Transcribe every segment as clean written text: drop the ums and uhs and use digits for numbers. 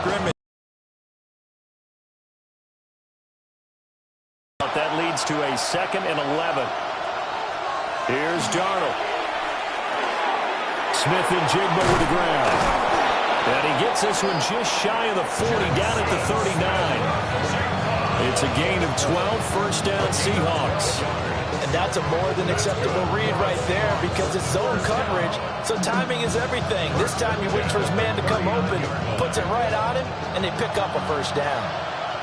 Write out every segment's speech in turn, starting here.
scrimmage. That leads to a 2nd and 11. Here's Darnold. Smith and Jigba with the ground. And he gets this one just shy of the 40, down at the 39. It's a gain of 12, first down Seahawks. And that's a more than acceptable read right there because it's zone coverage, so timing is everything. This time he waits for his man to come open, puts it right on him, and they pick up a first down.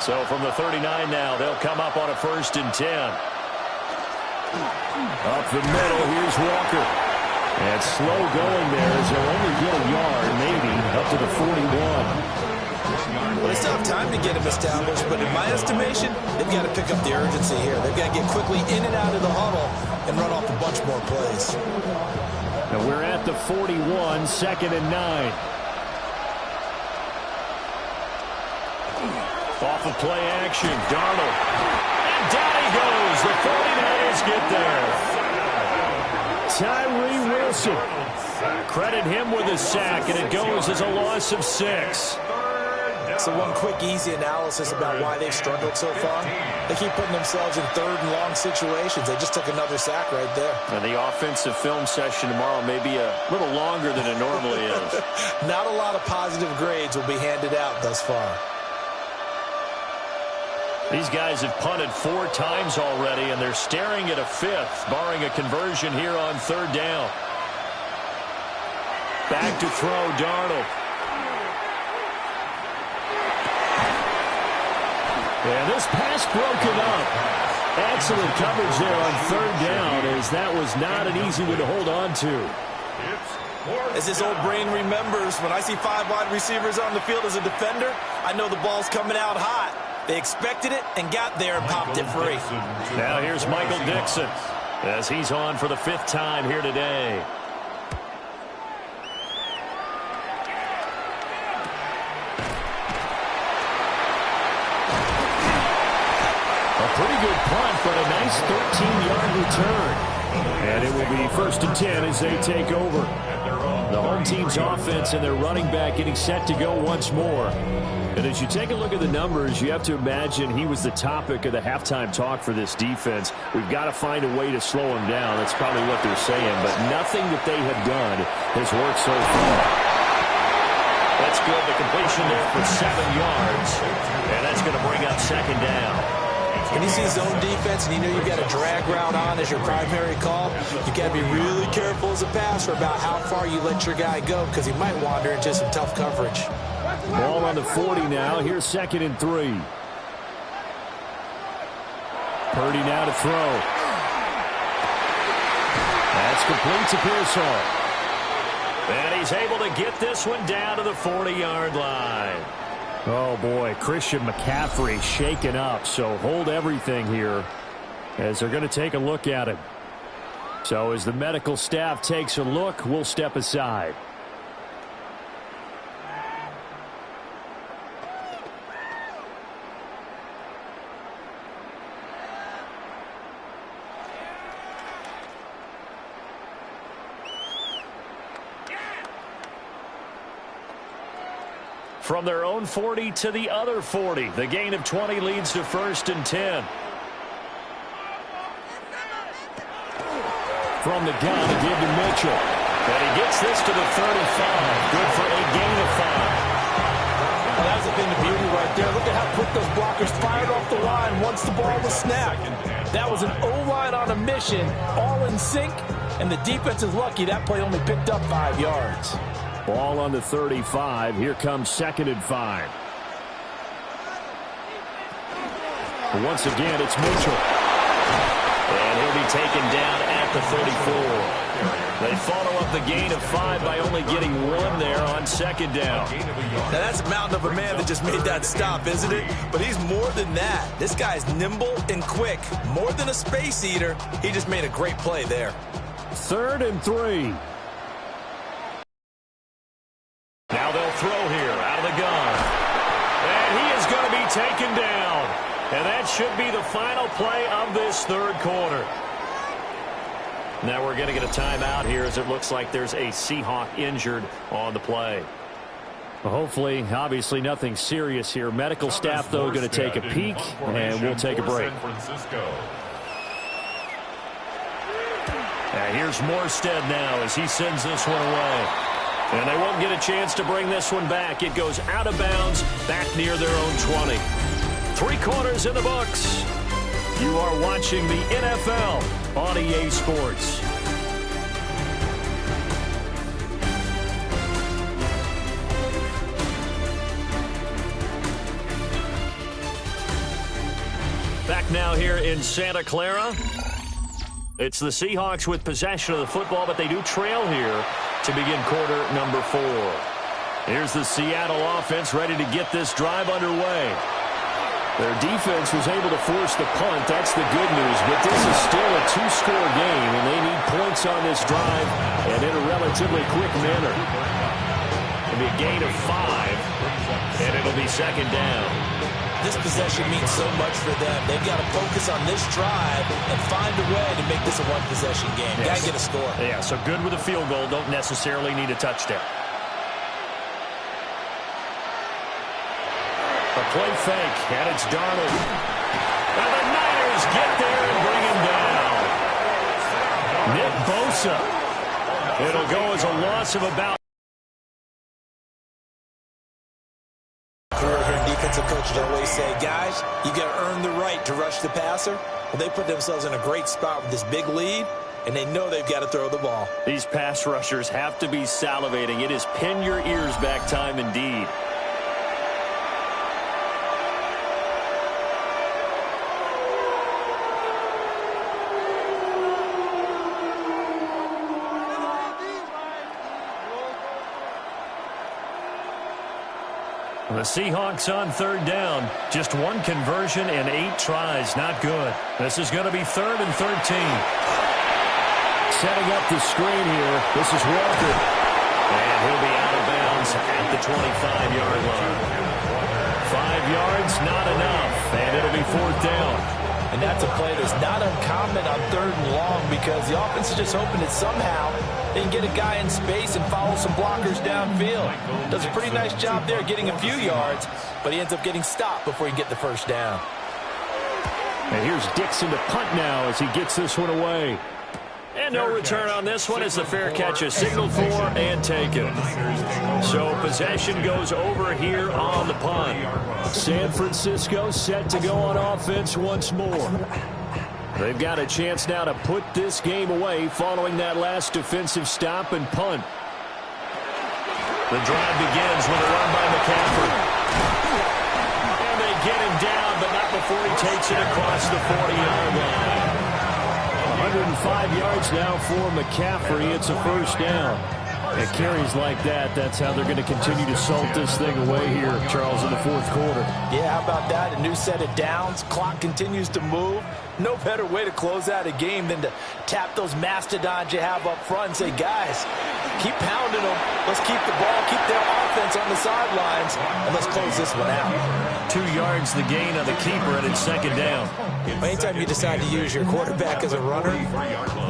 So from the 39 now, they'll come up on a 1st and 10. Up the middle, here's Walker. And slow going there as they'll only get a yard, maybe, up to the 41. Well, they still have time to get him established, but in my estimation, they've got to pick up the urgency here. They've got to get quickly in and out of the huddle and run off a bunch more plays. Now we're at the 41, 2nd and 9. Off of play action, Darnold. And down he goes. The 49ers get there. Tyree Wilson. Credit him with a sack, and it goes as a loss of 6. So one quick, easy analysis about why they've struggled so far. They keep putting themselves in 3rd and long situations. They just took another sack right there. And the offensive film session tomorrow may be a little longer than it normally is. Not a lot of positive grades will be handed out thus far. These guys have punted 4 times already, and they're staring at a 5th, barring a conversion here on 3rd down. Back to throw, Darnold. And this pass broken up. Excellent coverage there on 3rd down, as that was not an easy one to hold on to. As his old brain remembers, when I see 5 wide receivers on the field as a defender, I know the ball's coming out hot. They expected it and got there and popped it free. Now here's Michael Dixon as he's on for the 5th time here today. A pretty good punt, but a nice 13-yard return. And it will be 1st and 10 as they take over. The home team's offense and their running back getting set to go once more. And as you take a look at the numbers, you have to imagine he was the topic of the halftime talk for this defense. We've got to find a way to slow him down. That's probably what they're saying. But nothing that they have done has worked so far. That's good. The completion there for 7 yards. And that's going to bring up 2nd down. When you see zone defense and you know you've got a drag route on as your primary call, you've got to be really careful as a passer about how far you let your guy go because he might wander into some tough coverage. Ball on the 40 now. Here's 2nd and 3. Purdy now to throw. That's complete to Pearsall. And he's able to get this one down to the 40-yard line. Oh, boy, Christian McCaffrey shaken up, so hold everything here as they're going to take a look at him. So as the medical staff takes a look, we'll step aside. From their own 40 to the other 40. The gain of 20 leads to 1st and 10. From the gun to give to Mitchell. And he gets this to the 35. Good for a gain of 5. Well, that's the thing of beauty right there. Look at how quick those blockers fired off the line once the ball was snapped. That was an O-line on a mission, all in sync, and the defense is lucky that play only picked up 5 yards. Ball on the 35. Here comes 2nd and 5. Once again, it's Mitchell. And he'll be taken down at the 34. They follow up the gain of 5 by only getting 1 there on 2nd down. Now that's a mountain of a man that just made that stop, isn't it? But he's more than that. This guy's nimble and quick. More than a space eater. He just made a great play there. 3rd and 3. Now they'll throw here out of the gun. And he is going to be taken down. And that should be the final play of this 3rd quarter. Now we're going to get a timeout here as it looks like there's a Seahawk injured on the play. Well, hopefully, obviously, nothing serious here. Medical staff, though, going to take a peek, and we'll take a break. Here's Morstead now as he sends this one away. And they won't get a chance to bring this one back. It goes out of bounds, back near their own 20. 3 quarters in the books. You are watching the NFL on EA Sports. Back now here in Santa Clara. It's the Seahawks with possession of the football, but they do trail here to begin quarter number 4. Here's the Seattle offense ready to get this drive underway. Their defense was able to force the punt. That's the good news, but this is still a 2-score game, and they need points on this drive and in a relatively quick manner. It'll be a gain of 5, and it'll be second down. This possession means so much for them. They've got to focus on this drive and find a way to make this a one-possession game. Got to get a score. Yeah, so good with a field goal. Don't necessarily need a touchdown. A play fake, and it's Darnold. And the Niners get there and bring him down. Nick Bosa. It'll go as a loss of about. Defensive coaches always say, guys, you got to earn the right to rush the passer. Well, they put themselves in a great spot with this big lead, and they know they've got to throw the ball. These pass rushers have to be salivating. It is pin your ears back time indeed. The Seahawks on third down. Just 1 conversion and 8 tries. Not good. This is going to be 3rd and 13. Setting up the screen here. This is Walker. And he'll be out of bounds at the 25-yard line. 5 yards, not enough. And it'll be 4th down. And that's a play that's not uncommon on 3rd and long because the offense is just hoping that somehow they can get a guy in space and follow some blockers downfield. Does a pretty nice job there getting a few yards, but he ends up getting stopped before he can get the first down. And here's Dixon to punt now as he gets this one away. And no return on this one as the fair catch is signaled for and taken. So possession goes over here on the punt. San Francisco set to go on offense once more. They've got a chance now to put this game away following that last defensive stop and punt. The drive begins with a run by McCaffrey. And they get him down, but not before he takes it across the 40-yard line. 105 yards now for McCaffrey. It's a first down. At carries like that, that's how they're going to continue to salt this thing away here, Charles, in the 4th quarter. Yeah, how about that? A new set of downs. Clock continues to move. No better way to close out a game than to tap those mastodons you have up front and say, guys, keep pounding them. Let's keep the ball, keep their offense on the sidelines, and let's close this one out. 2 yards the gain on the keeper, and it's second down. Anytime you decide to use your quarterback as a runner,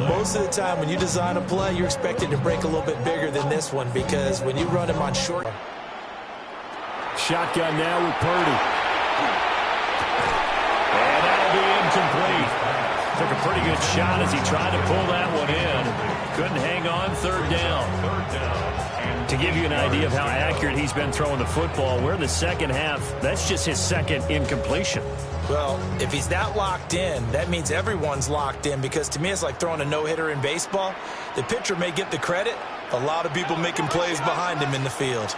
most of the time when you design a play, you're expected to break a little bit bigger than this one because when you run him on short. Shotgun now with Purdy. And that'll be incomplete. Took a pretty good shot as he tried to pull that one in. Couldn't hang on. 3rd down. To give you an idea of how accurate he's been throwing the football, we're in the second half. That's just his 2nd incompletion. Well, if he's that locked in, that means everyone's locked in because to me it's like throwing a no-hitter in baseball. The pitcher may get the credit. A lot of people making plays behind him in the field.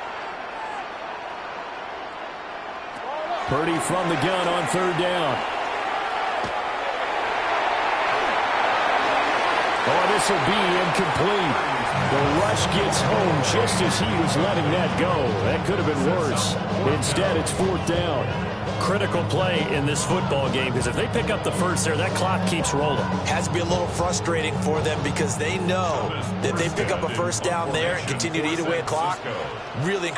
Purdy from the gun on 3rd down. Oh, this will be incomplete. The rush gets home just as he was letting that go. That could have been worse. Instead, it's 4th down. Critical play in this football game because if they pick up the first there, that clock keeps rolling. Has to be a little frustrating for them because they know that if they pick up a first down there and continue to eat away at clock, really